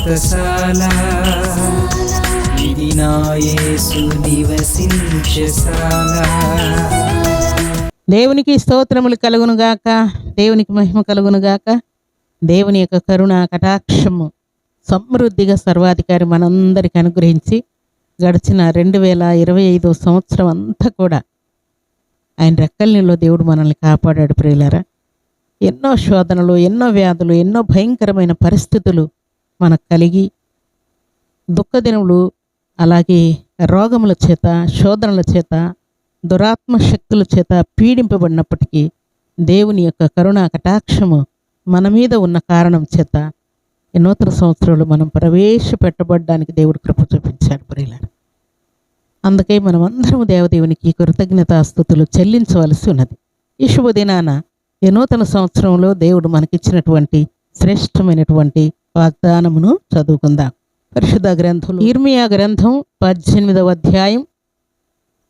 వ్రతశాల ఇది నా యేసు నివసించశాల. దేవునికి స్తోత్రములు కలుగును గాక, దేవునికి మహిమ కలుగును గాక. దేవుని యొక్క కరుణ కటాక్షము సమృద్ధిగా సర్వాధికారి మనందరికి అనుగ్రహించి గడిచిన 2025 సంవత్సరం అంతా కూడా ఆయన రెక్కల నీళ్ళలో దేవుడు మనల్ని కాపాడాడు. ప్రియులారా, ఎన్నో శోధనలు, ఎన్నో వ్యాధులు, ఎన్నో భయంకరమైన పరిస్థితులు మనకు కలిగి దుఃఖదినములు, అలాగే రోగముల చేత, శోధనల చేత, దురాత్మ శక్తుల చేత పీడింపబడినప్పటికీ దేవుని యొక్క కరుణా కటాక్షము మన మీద ఉన్న కారణం చేత ఈ నూతన సంవత్సరంలో మనం ప్రవేశపెట్టబడడానికి దేవుడు కృప చూపించాడు. ప్రియులారా, అందుకే మనం అందరం దేవదేవునికి కృతజ్ఞతాస్తుతులు చెల్లించవలసి ఉన్నది. ఈ శుభదినాన ఈ నూతన సంవత్సరంలో దేవుడు మనకిచ్చినటువంటి శ్రేష్టమైనటువంటి వాగ్దానమును చదువుకుందాం. పరిశుద్ధ గ్రంథం ఇర్మియా గ్రంథం 18వ అధ్యాయం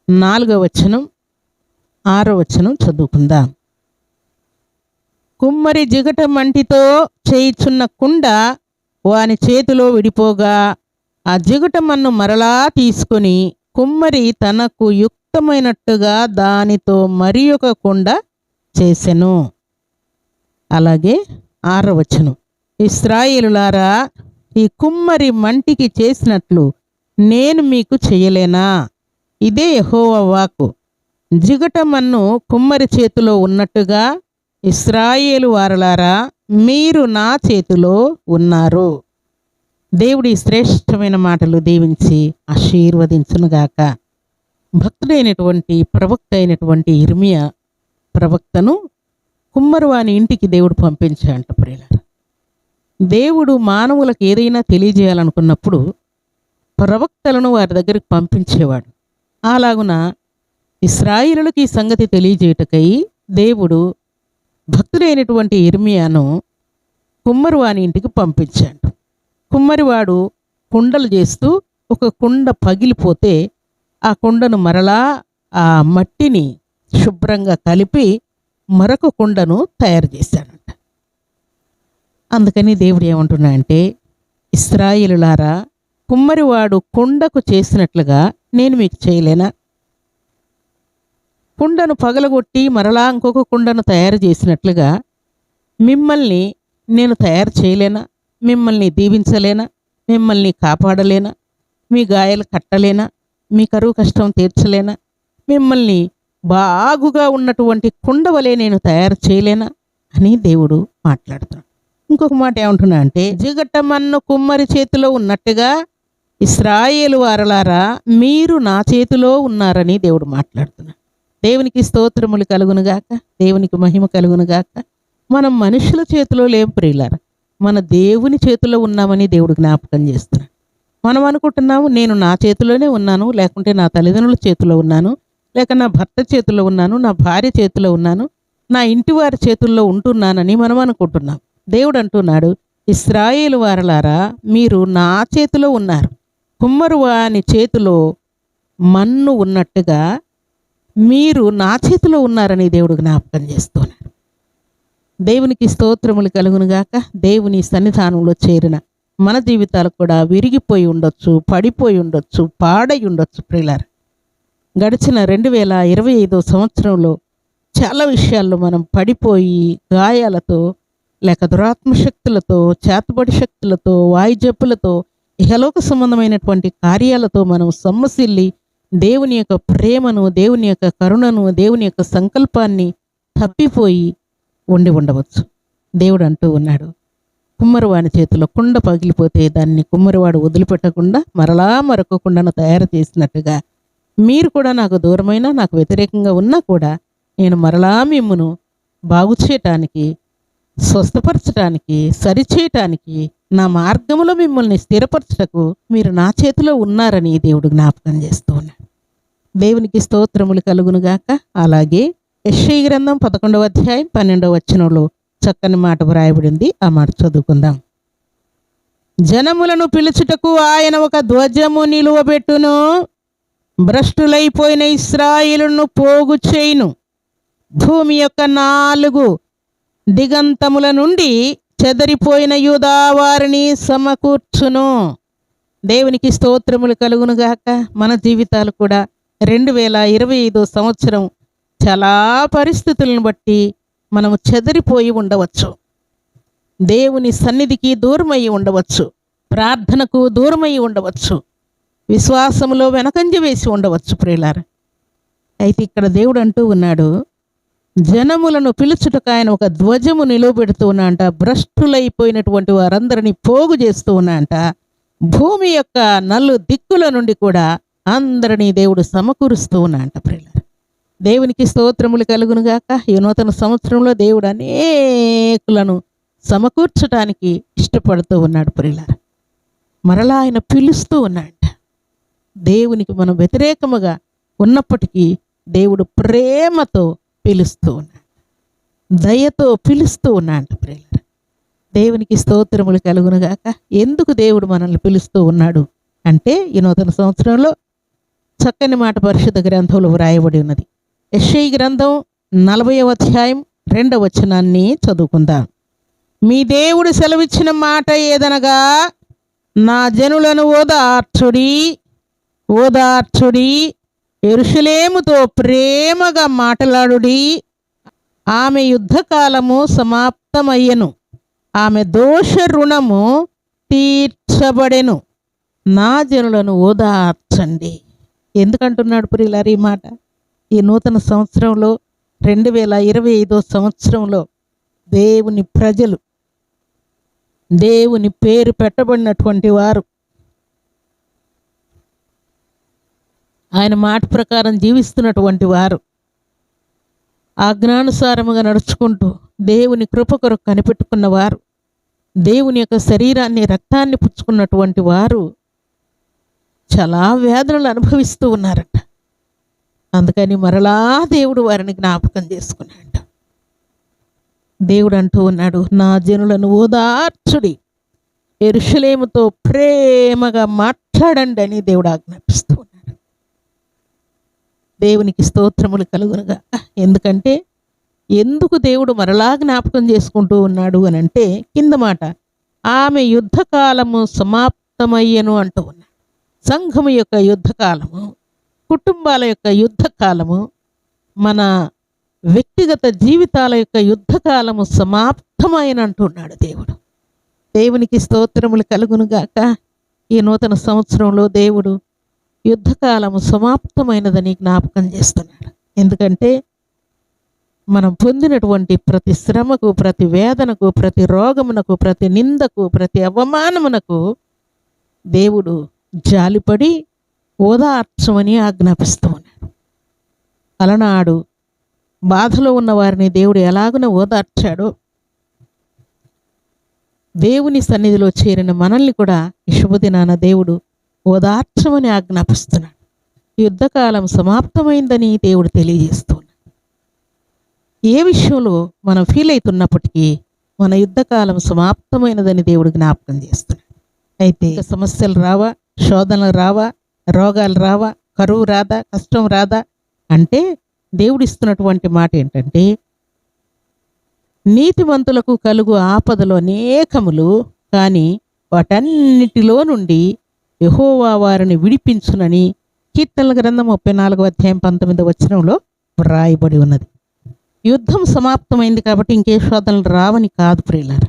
4వ వచనం 6వ వచనం చదువుకుందాం. కుమ్మరి జిగట మంటితో చేయుచున్న కుండ వాని చేతిలో విడిపోగా ఆ జిగట మన్ను మరలా తీసుకొని కుమ్మరి తనకు యుక్తమైనట్టుగా దానితో మరి ఒక కుండ చేసెను. అలాగే 6వ వచనం, ఇశ్రాయేలులారా, ఈ కుమ్మరి మంటికి చేసినట్లు నేను మీకు చేయలేనా? ఇదే యెహోవా వాక్కు. జిగట మన్ను కుమ్మరి చేతిలో ఉన్నట్టుగా ఇశ్రాయేలు వారలారా, మీరు నా చేతిలో ఉన్నారు. దేవుడి శ్రేష్టమైన మాటలు దీవించి ఆశీర్వదించునుగాక. భక్తుడైనటువంటి ప్రవక్త అయినటువంటి ఇర్మియా ప్రవక్తను కుమ్మరివాని ఇంటికి దేవుడు పంపించాడంట. ప్రియులారా, దేవుడు మానవులకు ఏదైనా తెలియజేయాలనుకున్నప్పుడు ప్రవక్తలను వారి దగ్గరికి పంపించేవాడు. అలాగున ఇశ్రాయేలులకు ఈ సంగతి తెలియజేయటకై దేవుడు భక్తుడైనటువంటి ఇర్మియాను కుమ్మరివాని ఇంటికి పంపించాడు. కుమ్మరివాడు కుండలు చేస్తూ ఒక కుండ పగిలిపోతే ఆ కుండను మరలా ఆ మట్టిని శుభ్రంగా కలిపి మరొక కుండను తయారు చేశాడంట. అందుకని దేవుడు ఏమంటున్నాడంటే, ఇశ్రాయేలులారా, కుమ్మరివాడు కుండకు చేసినట్లుగా నేను మీకు చేయలేనా? కుండను పగలగొట్టి మరలా ఇంకొక కుండను తయారు చేసినట్లుగా మిమ్మల్ని నేను తయారు చేయలేనా? మిమ్మల్ని దీవించలేనా? మిమ్మల్ని కాపాడలేనా? మీ గాయాలు కట్టలేనా? మీ కరువు కష్టం తీర్చలేనా? మిమ్మల్ని బాగుగా ఉన్నటువంటి కుండ వలె నేను తయారు చేయలేనా అని దేవుడు మాట్లాడుతున్నాడు. ఇంకొక మాట ఏమంటున్నా అంటే, జిగట మన్ను కుమ్మరి చేతిలో ఉన్నట్టుగా ఇశ్రాయేలు వారలారా, మీరు నా చేతిలో ఉన్నారని దేవుడు మాట్లాడుతున్నాడు. దేవునికి స్తోత్రములు కలుగునుగాక, దేవునికి మహిమ కలుగునుగాక. మనం మనుషుల చేతిలో లేం ప్రియులారా, మన దేవుని చేతిలో ఉన్నామని దేవుడు జ్ఞాపకం చేస్తున్నాడు. మనం అనుకుంటున్నాము, నేను నా చేతిలోనే ఉన్నాను, లేకుంటే నా తల్లిదండ్రుల చేతిలో ఉన్నాను, లేక నా భర్త చేతిలో ఉన్నాను, నా భార్య చేతిలో ఉన్నాను, నా ఇంటి వారి చేతుల్లో ఉంటున్నానని మనం అనుకుంటున్నాం. దేవుడు అంటున్నాడు, ఇశ్రాయేలు వారలారా, మీరు నా చేతిలో ఉన్నారు. కుమ్మరు వాని చేతిలో మన్ను ఉన్నట్టుగా మీరు నా చేతిలో ఉన్నారని దేవుడు జ్ఞాపకం చేస్తున్నాడు. దేవునికి స్తోత్రములు కలుగునుగాక. దేవుని సన్నిధానంలో చేరిన మన జీవితాలు కూడా విరిగిపోయి ఉండొచ్చు, పడిపోయి ఉండొచ్చు, పాడై ఉండొచ్చు. ప్రియులారా, గడిచిన 2025 సంవత్సరంలో చాలా విషయాల్లో మనం పడిపోయి గాయాలతో, లేక దురాత్మశక్తులతో, చేతబడి శక్తులతో, వాయుజప్పులతో, ఇహలోక సంబంధమైనటువంటి కార్యాలతో మనం సొమ్మసిల్లి దేవుని యొక్క ప్రేమను, దేవుని యొక్క కరుణను, దేవుని యొక్క సంకల్పాన్ని తప్పిపోయి ఉండి ఉండవచ్చు. దేవుడు అంటూ ఉన్నాడు, కుమ్మరివాని చేతిలో కుండ పగిలిపోతే దాన్ని కుమ్మరివాడు వదిలిపెట్టకుండా మరలా మరొక కుండను తయారు చేసినట్టుగా మీరు కూడా నాకు దూరమైన, నాకు వ్యతిరేకంగా ఉన్నా కూడా నేను మరలా మిమ్మును బాగు చేయటానికి, స్వస్థపరచటానికి, సరిచేయటానికి, నా మార్గంలో మిమ్మల్ని స్థిరపరచటకు మీరు నా చేతిలో ఉన్నారని దేవుడు జ్ఞాపకం చేస్తూ ఉన్నాడు. దేవునికి స్తోత్రములు కలుగునుగాక. అలాగే యెషయా గ్రంథం 11వ అధ్యాయం 12వ వచనంలో చక్కని మాట వ్రాయబడింది. ఆ మాట చదువుకుందాం. జనములను పిలుచుటకు ఆయన ఒక ధ్వజము నిలువబెట్టును, భ్రష్టులైపోయిన ఇశ్రాయేలును పోగు చేయును. భూమి యొక్క 4 దిగంతముల నుండి చెదరిపోయిన యూదా వారిని సమకూర్చును. దేవునికి స్తోత్రములు కలుగునుగాక. మన జీవితాలు కూడా 2025 సంవత్సరం చాలా పరిస్థితులను బట్టి మనము చెదరిపోయి ఉండవచ్చు. దేవుని సన్నిధికి దూరమై ఉండవచ్చు, ప్రార్థనకు దూరమై ఉండవచ్చు, విశ్వాసములో వెనకంజ వేసి ఉండవచ్చు ప్రియులారా. అయితే ఇక్కడ దేవుడు అంటూ ఉన్నాడు, జనములను పిలుచుటకు ఆయన ఒక ధ్వజము నిలువబెడుతూ ఉన్నాంట. భ్రష్టులైపోయినటువంటి వారందరినీ పోగు చేస్తూ ఉన్నాంట. భూమి యొక్క నలు దిక్కుల నుండి కూడా అందరినీ దేవుడు సమకూరుస్తూ ఉన్నాంట ప్రియులారా. దేవునికి స్తోత్రములు కలుగునుగాక. ఈ నూతన సంవత్సరంలో దేవుడు అనేకులను సమకూర్చడానికి ఇష్టపడుతూ ఉన్నాడు ప్రియులారా. మరలా ఆయన పిలుస్తూ ఉన్నాడు. దేవునికి మనం వ్యతిరేకముగా ఉన్నప్పటికీ దేవుడు ప్రేమతో పిలుస్తూ ఉన్నాడు, దయతో పిలుస్తూ ఉన్నాడు ప్రియులారా. దేవునికి స్తోత్రములు కలుగునుగాక. ఎందుకు దేవుడు మనల్ని పిలుస్తూ ఉన్నాడు అంటే, ఈ నూతన సంవత్సరంలో చక్కని మాట పరిశుద్ధ గ్రంథంలో వ్రాయబడి ఉన్నది. యెషయా గ్రంథం 40వ అధ్యాయం 2వ వచనాన్ని చదువుకుందాం. మీ దేవుడు సెలవిచ్చిన మాట ఏదనగా, నా జనులను ఓదార్చుడి, యెరూషలేముతో ప్రేమగా మాట్లాడుడి. ఆమె యుద్ధకాలము సమాప్తమయ్యెను, ఆమె దోష రుణము తీర్చబడెను. నా జనులను ఓదార్చండి. ఎందుకంటున్నాడు ప్రియులారా ఈ మాట? ఈ నూతన సంవత్సరంలో 2025 సంవత్సరంలో దేవుని ప్రజలు, దేవుని పేరు పెట్టబడినటువంటి వారు, ఆయన మాట ప్రకారం జీవిస్తున్నటువంటి వారు, ఆజ్ఞానుసారముగా నడుచుకుంటూ దేవుని కృప కొరకు కనిపెట్టుకున్నవారు, దేవుని యొక్క శరీరాన్ని రక్తాన్ని పుచ్చుకున్నటువంటి వారు చాలా వేదనలు అనుభవిస్తూ ఉన్నారట. అందుకని మరలా దేవుడు వారిని జ్ఞాపకం చేసుకున్నాడు. దేవుడు అంటూ ఉన్నాడు, నా జనులను ఓదార్చుడి, యెరూషలేముతో ప్రేమగా మాట్లాడండి అని దేవుడు ఆజ్ఞాపిస్తూ ఉన్నాడు. దేవునికి స్తోత్రములు కలుగునుగా. ఎందుకంటే ఎందుకు దేవుడు మరలా జ్ఞాపకం చేసుకుంటూ ఉన్నాడు అని అంటే, కింద మాట ఆమె యుద్ధకాలము సమాప్తమయ్యను అంటూ ఉన్నాడు. సంఘము యొక్క యుద్ధకాలము, కుటుంబాల యొక్క యుద్ధకాలము, మన వ్యక్తిగత జీవితాల యొక్క యుద్ధకాలము సమాప్తమైన అంటున్నాడు దేవుడు. దేవునికి స్తోత్రములు కలుగునుగాక. ఈ నూతన సంవత్సరంలో దేవుడు యుద్ధకాలము సమాప్తమైనదని జ్ఞాపకం చేస్తున్నాడు. ఎందుకంటే మనం పొందినటువంటి ప్రతి శ్రమకు, ప్రతి వేదనకు, ప్రతి రోగమునకు, ప్రతి నిందకు, ప్రతి అవమానమునకు దేవుడు జాలిపడి ఓదార్చమని ఆజ్ఞాపిస్తూ ఉన్నాడు. అలనాడు బాధలో ఉన్న వారిని దేవుడు ఎలాగున ఓదార్చాడో, దేవుని సన్నిధిలో చేరిన మనల్ని కూడా ఈ శుభదినాన దేవుడు ఓదార్చమని ఆజ్ఞాపిస్తున్నాడు. యుద్ధకాలం సమాప్తమైందని దేవుడు తెలియజేస్తున్నాడు. ఏ విషయంలో మనం ఫీల్ అవుతున్నప్పటికీ మన యుద్ధకాలం సమాప్తమైనదని దేవుడు జ్ఞాపకం చేస్తున్నాడు. అయితే సమస్యలు రావా, శోధనలు రావా, రోగాలు రావా, కరువు రాదా, కష్టం రాదా అంటే దేవుడు ఇస్తున్నటువంటి మాట ఏంటంటే, నీతిమంతులకు కలుగు ఆపదలు అనేకములు, కానీ వాటన్నిటిలో నుండి యెహోవా వారిని విడిపించునని కీర్తనల గ్రంథం 34వ అధ్యాయం 19వ వచనంలో వ్రాయబడి ఉన్నది. యుద్ధం సమాప్తమైంది కాబట్టి ఇంకే శోధనలు రావని కాదు ప్రియులారా.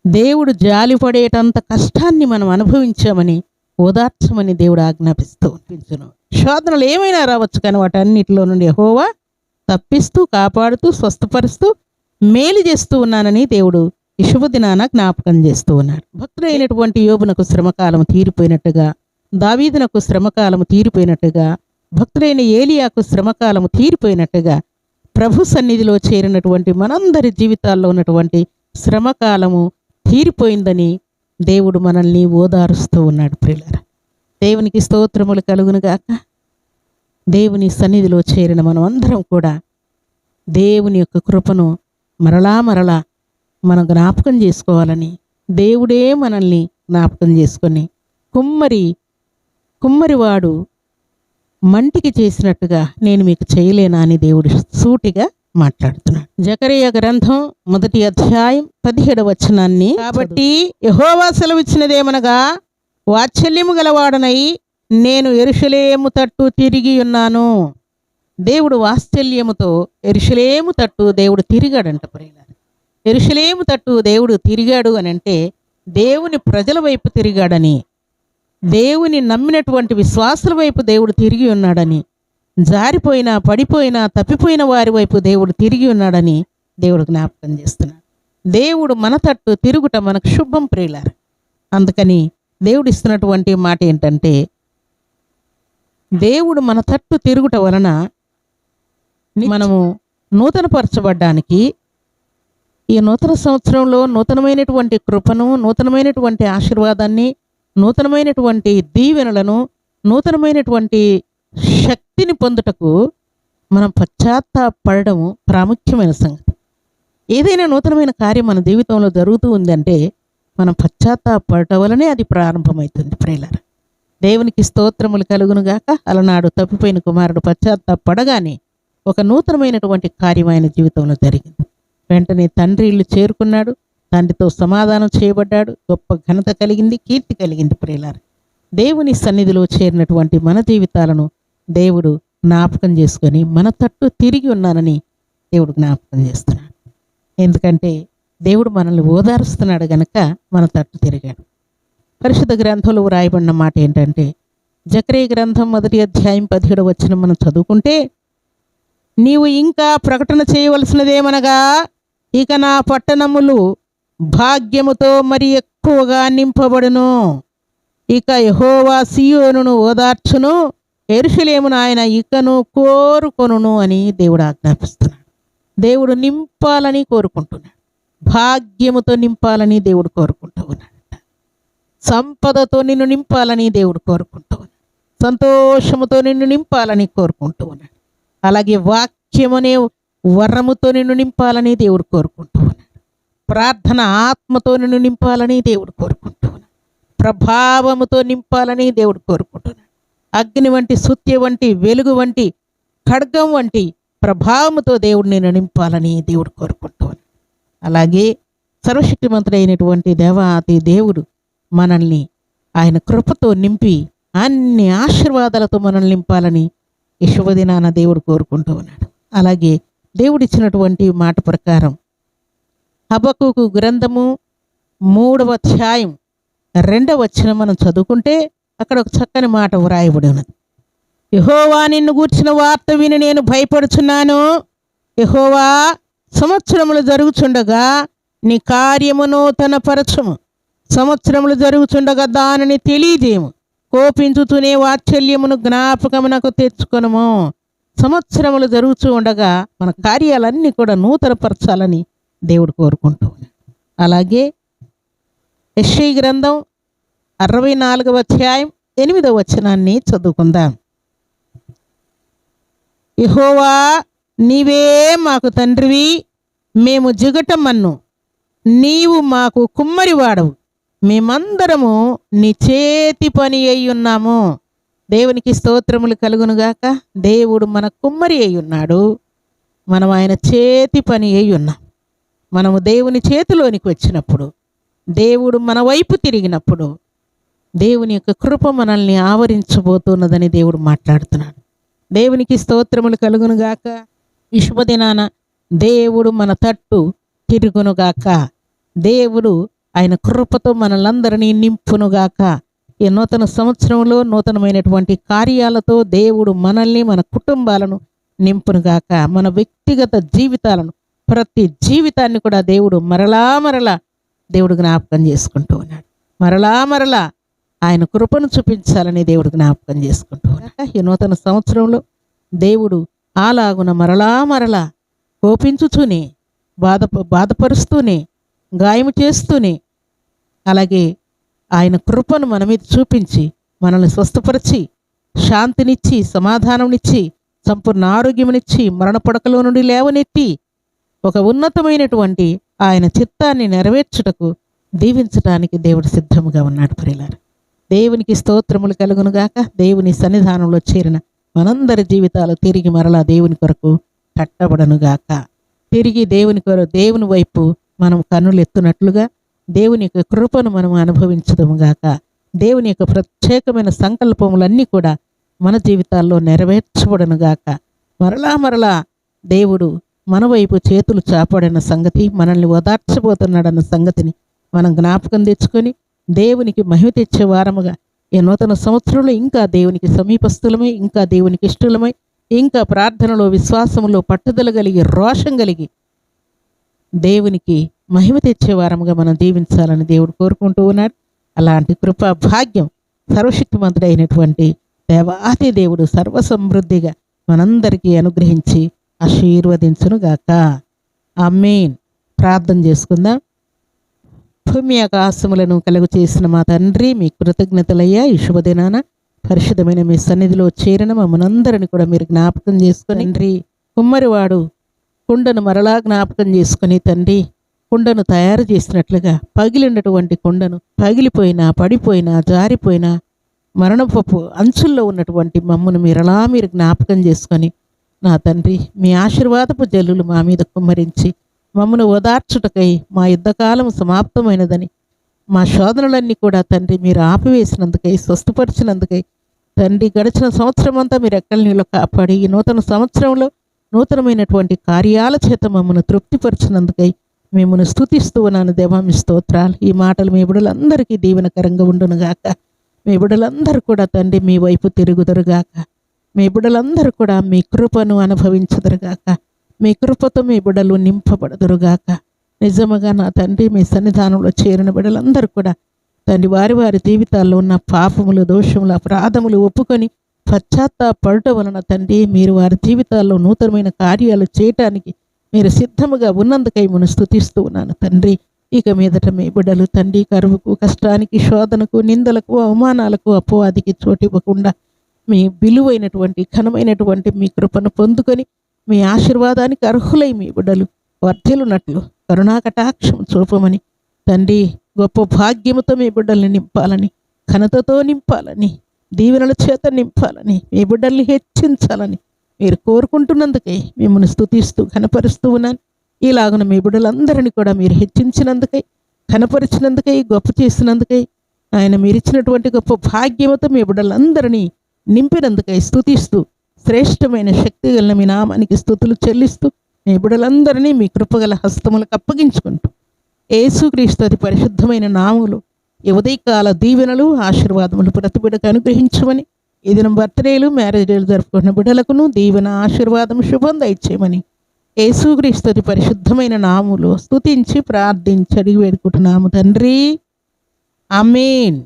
దేవుడు జాలిపడేటంత కష్టాన్ని మనం అనుభవించామని ఓదార్చమని దేవుడు ఆజ్ఞాపిస్తూ ఉంపించును. శోధనలు ఏమైనా రావచ్చు, కానీ వాటన్నిటిలో నుండి యెహోవా తప్పిస్తూ, కాపాడుతూ, స్వస్థపరుస్తూ, మేలు చేస్తూ ఉన్నానని దేవుడు ఈ శుభదినాన జ్ఞాపకం చేస్తూ ఉన్నాడు. భక్తుడైనటువంటి యోబునకు శ్రమకాలం తీరిపోయినట్టుగా, దావీదునకు శ్రమకాలం తీరిపోయినట్టుగా, భక్తుడైన ఏలియాకు శ్రమకాలం తీరిపోయినట్టుగా, ప్రభు సన్నిధిలో చేరినటువంటి మనందరి జీవితాల్లో ఉన్నటువంటి శ్రమకాలము తీరిపోయిందని దేవుడు మనల్ని ఓదారుస్తూ ఉన్నాడు ప్రియులారా. దేవునికి స్తోత్రములు కలుగునుగాక. దేవుని సన్నిధిలో చేరిన మనం అందరం కూడా దేవుని యొక్క కృపను మరలా మనం జ్ఞాపకం చేసుకోవాలని దేవుడే మనల్ని జ్ఞాపకం చేసుకొని, కుమ్మరివాడు మంటికి చేసినట్టుగా నేను మీకు చేయలేనా అని దేవుడు సూటిగా మాట్లాడుతున్నాడు. జకరియా గ్రంథం 1వ అధ్యాయం 17వ వచనాన్ని, కాబట్టి యెహోవా సెలవిచ్చినదేమనగా, వాత్సల్యము గలవాడనై నేను యెరూషలేము తట్టు తిరిగి ఉన్నాను. దేవుడు వాత్సల్యముతో యెరూషలేము తట్టు దేవుడు తిరిగాడంట. ప్రియులారా, యెరూషలేము తట్టు దేవుడు తిరిగాడు అని అంటే దేవుని ప్రజల వైపు తిరిగాడని, దేవుని నమ్మినటువంటి విశ్వాసుల వైపు దేవుడు తిరిగి ఉన్నాడని, జారిపోయినా పడిపోయినా తప్పిపోయిన వారి వైపు దేవుడు తిరిగి ఉన్నాడని దేవుడు జ్ఞాపకం చేస్తున్నాడు. దేవుడు మన తట్టు తిరుగుట మనకు శుభం ప్రియులారా. అందుకని దేవుడు ఇస్తున్నటువంటి మాట ఏంటంటే, దేవుడు మన తట్టు తిరుగుట వలన మనము నూతనపరచబడ్డానికి, ఈ నూతన సంవత్సరంలో నూతనమైనటువంటి కృపను, నూతనమైనటువంటి ఆశీర్వాదాన్ని, నూతనమైనటువంటి దీవెనలను, నూతనమైనటువంటి శక్తిని పొందుటకు మనం పశ్చాత్తాపడము ప్రాముఖ్యమైన సంగతి. ఏదైనా నూతనమైన కార్యం మన జీవితంలో జరుగుతూ ఉందంటే మనం పశ్చాత్తాపడటం వలనే అది ప్రారంభమవుతుంది ప్రియులారా. దేవునికి స్తోత్రములు కలుగునుగాక. అలనాడు తప్పిపోయిన కుమారుడు పశ్చాత్తాపడగానే ఒక నూతనమైనటువంటి కార్యం ఆయన జీవితంలో జరిగింది. వెంటనే తండ్రి ఇల్లు చేరుకున్నాడు, తండ్రితో సమాధానం చేయబడ్డాడు, గొప్ప ఘనత కలిగింది, కీర్తి కలిగింది ప్రియులారా. దేవుని సన్నిధిలో చేరినటువంటి మన జీవితాలను దేవుడు జ్ఞాపకం చేసుకొని మన తట్టు తిరిగి ఉన్నానని దేవుడు జ్ఞాపకం చేస్తున్నాడు. ఎందుకంటే దేవుడు మనల్ని ఓదారుస్తున్నాడు గనక మన తట్టు తిరిగాడు. పరిశుద్ధ గ్రంథంలో వ్రాయబడిన మాట ఏంటంటే, జకరియా గ్రంథం 1వ అధ్యాయం 17వ వచనం మనం చదువుకుంటే, నీవు ఇంకా ప్రకటన చేయవలసినదేమనగా, ఇక నా పట్టణములు భాగ్యముతో మరి ఎక్కువగా నింపబడును. ఇక యెహోవా సీయోనును ఓదార్చును, యెరూషలేమును ఆయన ఇకను కోరుకొనును అని దేవుడు ఆజ్ఞాపిస్తున్నాడు. దేవుడు నింపాలని కోరుకుంటున్నాడు. భాగ్యముతో నింపాలని దేవుడు కోరుకుంటూ ఉన్నాడు. సంపదతో నిన్ను నింపాలని దేవుడు కోరుకుంటూ ఉన్నాడు. సంతోషముతో నిన్ను నింపాలని కోరుకుంటూ ఉన్నాడు. అలాగే వాక్యమనే వరముతో నిన్ను నింపాలని దేవుడు కోరుకుంటూ ఉన్నాడు. ప్రార్థన ఆత్మతో నిన్ను నింపాలని దేవుడు కోరుకుంటూ ఉన్నాడు. ప్రభావముతో నింపాలని దేవుడు కోరుకుంటున్నాడు. అగ్ని వంటి, సుత్య వంటి, వెలుగు వంటి, ఖడ్గం వంటి ప్రభావముతో దేవుడు నిన్ను నింపాలని దేవుడు కోరుకుంటూ ఉన్నాడు. అలాగే సర్వశక్తిమంతుడైనటువంటి దేవాతి దేవుడు మనల్ని ఆయన కృపతో నింపి అన్ని ఆశీర్వాదాలతో మనల్ని నింపాలని ఈ శుభదినాన దేవుడు కోరుకుంటూ ఉన్నాడు. అలాగే దేవుడిచ్చినటువంటి మాట ప్రకారం హబక్కూకు గ్రంథము 3వ అధ్యాయం 2వ వచనం మనం చదువుకుంటే అక్కడ ఒక చక్కని మాట వ్రాయబడి ఉన్నది. యెహోవా నిన్ను గూర్చిన వార్త విని నేను భయపడుచున్నాను. యెహోవా సంవత్సరములు జరుగుచుండగా నీ కార్యము నూతనపరచుము. సంవత్సరములు జరుగుచుండగా దానిని తెలియజేయము. కోపించుతూనే వాత్సల్యమును జ్ఞాపకమునకు తెచ్చుకొనుము. సంవత్సరములు జరుగుతూ ఉండగా మన కార్యాలన్నీ కూడా నూతనపరచాలని దేవుడు కోరుకుంటూ ఉన్నాడు. అలాగే యెషయా గ్రంథం 64వ అధ్యాయం 8వ వచనాన్ని చదువుకుందాం. యెహోవా నీవే మాకు తండ్రివి, మేము జిగటమన్ను, నీవు మాకు కుమ్మరివాడవు, మేమందరము నీ చేతి పని అయి ఉన్నాము. దేవునికి స్తోత్రములు కలుగునుగాక. దేవుడు మన కుమ్మరి అయి ఉన్నాడు, మనం ఆయన చేతి పని అయి ఉన్నాం. మనము దేవుని చేతిలోనికి వచ్చినప్పుడు, దేవుడు మన వైపు తిరిగినప్పుడు దేవుని యొక్క కృప మనల్ని ఆవరించబోతున్నదని దేవుడు మాట్లాడుతున్నాడు. దేవునికి స్తోత్రములు కలుగునుగాక. ఈ శుభదినాన దేవుడు మన తట్టు తిరుగునుగాక. దేవుడు ఆయన కృపతో మనలందరినీ నింపునుగాక. ఈ నూతన సంవత్సరంలో నూతనమైనటువంటి కార్యాలతో దేవుడు మనల్ని, మన కుటుంబాలను నింపునుగాక. మన వ్యక్తిగత జీవితాలను, ప్రతి జీవితాన్ని కూడా దేవుడు మరలా దేవుడు జ్ఞాపకం చేసుకుంటూ ఉన్నాడు. మరలా ఆయన కృపను చూపించాలని దేవుడు జ్ఞాపకం చేసుకుంటూ ఉన్నాడు. ఈ నూతన సంవత్సరంలో దేవుడు అలాగున మరలా కోపించుతూనే, బాధపరుస్తూనే, గాయము చేస్తూనే, అలాగే ఆయన కృపను మన మీద చూపించి మనల్ని స్వస్థపరిచి, శాంతినిచ్చి, సమాధానంనిచ్చి, సంపూర్ణ ఆరోగ్యమునిచ్చి, మరణ పడకలో నుండి లేవనెత్తి ఒక ఉన్నతమైనటువంటి ఆయన చిత్తాన్ని నెరవేర్చుటకు, దీవించడానికి దేవుడు సిద్ధముగా ఉన్నాడు. ప్రియులారా, దేవునికి స్తోత్రములు కలుగునుగాక. దేవుని సన్నిధానంలో చేరిన మనందరి జీవితాలు తిరిగి మరలా దేవుని కొరకు కట్టబడనుగాక. తిరిగి దేవుని వైపు మనం కన్నులు ఎత్తునట్లుగా దేవుని యొక్క కృపను మనం అనుభవించదముగాక. దేవుని యొక్క ప్రత్యేకమైన సంకల్పములన్నీ కూడా మన జీవితాల్లో నెరవేర్చబడనుగాక. మరలా దేవుడు మన వైపు చేతులు చాపాడన్న సంగతి, మనల్ని ఓదార్చబోతున్నాడన్న సంగతిని మనం జ్ఞాపకం తెచ్చుకొని దేవునికి మహిమ తెచ్చే వారముగా ఈ నూతన సంవత్సరంలో ఇంకా దేవునికి సమీపస్థులమై, ఇంకా దేవునికి ఇష్టలమై, ఇంకా ప్రార్థనలో విశ్వాసములో పట్టుదల కలిగి, రోషం కలిగి దేవునికి మహిమ తెచ్చే వారముగా మనం దీవించాలని దేవుడు కోరుకుంటూ ఉన్నాడు. అలాంటి కృపా భాగ్యం సర్వశక్తిమంతుడైనటువంటి దేవాతి దేవుడు సర్వసమృద్ధిగా మనందరికీ అనుగ్రహించి ఆశీర్వదించునుగాక. ఆమేన్. ప్రార్థన చేసుకుందాం. భూమి ఆకాశములను కలుగు చేసిన మా తండ్రి, మీ కృతజ్ఞతలయ్యా. ఈ శుభదినాన పరిశుద్ధమైన మీ సన్నిధిలో చేరిన మమ్మల్నందరిని కూడా మీరు జ్ఞాపకం చేసుకుని తండ్రి, కుమ్మరివాడు కుండను మరలా జ్ఞాపకం చేసుకుని తండ్రి, కుండను తయారు చేసినట్లుగా పగిలినటువంటి కుండను పగిలిపోయినా, పడిపోయినా, జారిపోయినా, మరణపు అంచుల్లో ఉన్నటువంటి మమ్మను మీరు జ్ఞాపకం చేసుకొని నా తండ్రి, మీ ఆశీర్వాదపు జల్లులు మా మీద కుమ్మరించి మమ్మను ఓదార్చుటకై మా యుద్ధకాలం సమాప్తమైనదని, మా శోధనలన్నీ కూడా తండ్రి మీరు ఆపివేసినందుకై, స్వస్థపరిచినందుకై తండ్రి, గడిచిన సంవత్సరం అంతా మీరు ఎక్కల నీళ్ళు కాపాడి ఈ నూతన సంవత్సరంలో నూతనమైనటువంటి కార్యాల చేత మమ్మను తృప్తిపరిచినందుకై మిమ్మల్ని స్తుతిస్తూ ఉన్నాను దేవా. మీ స్తోత్రాలు. ఈ మాటలు మీ బిడ్డలందరికీ దీవెనకరంగా ఉండునుగాక. మీ బిడ్డలందరూ కూడా తండ్రి మీ వైపు తిరుగుదరుగాక. మీ బిడ్డలందరూ కూడా మీ కృపను అనుభవించదురుగాక. మీ కృపతో మీ బిడ్డలు నింపబడదురుగాక. నిజముగా నా తండ్రి, మీ సన్నిధానంలో చేరిన బిడ్డలందరూ కూడా తండ్రి వారి వారి జీవితాల్లో ఉన్న పాపములు, దోషములు, అపరాధములు ఒప్పుకొని పశ్చాత్తాపడటం వలన తండ్రి మీరు వారి జీవితాల్లో నూతనమైన కార్యాలు చేయటానికి మీరు సిద్ధముగా ఉన్నందుకై మనం స్తుతిస్తూ ఉన్నాను తండ్రి. ఇక మీదట మీ బిడ్డలు తండ్రి కరువుకు, కష్టానికి, శోధనకు, నిందలకు, అవమానాలకు, అపవాదికి చోటివ్వకుండా మీ విలువైనటువంటి ఘనమైనటువంటి మీ కృపను పొందుకొని మీ ఆశీర్వాదానికి అర్హులై మీ బిడ్డలు వర్ధిల్లునట్లు కరుణాకటాక్షం చూపమని తండ్రి, గొప్ప భాగ్యముతో మీ బిడ్డల్ని నింపాలని, ఘనతతో నింపాలని, దీవెనల చేత నింపాలని, మీ బిడ్డల్ని హెచ్చించాలని మీరు కోరుకుంటున్నందుకై మిమ్మల్ని స్తుతిస్తూ ఘనపరుస్తూ ఉన్నాను. ఇలాగున మీ బిడ్డలందరినీ కూడా మీరు హెచ్చించినందుకై, ఘనపరిచినందుకై, గొప్ప చేసినందుకై ఆయన మీరు ఇచ్చినటువంటి గొప్ప భాగ్యముతో మీ బిడ్డలందరినీ నింపినందుకై స్తుతిస్తూ శ్రేష్టమైన శక్తి గల మీ నామానికి స్తుతులు చెల్లిస్తూ మీ బిడ్డలందరినీ మీ కృపగల హస్తములకు అప్పగించుకుంటూ యేసుక్రీస్తు అతి పరిశుద్ధమైన నామములో ఈ ఉదయకాల దీవెనలు, ఆశీర్వాదములు ప్రతి బిడ్డకు అనుగ్రహించమని, ఈ దినం బర్త్డేలు, మ్యారేజ్ డేలు జరుపుకున్న బిడ్డలకును దీవెన, ఆశీర్వాదం, శుభం దయచేయమని యేసుక్రీస్తు అతి పరిశుద్ధమైన నామములో స్తుతించి ప్రార్థించి అడిగి వేడుకుంటున్నాము తండ్రి. ఆమేన్.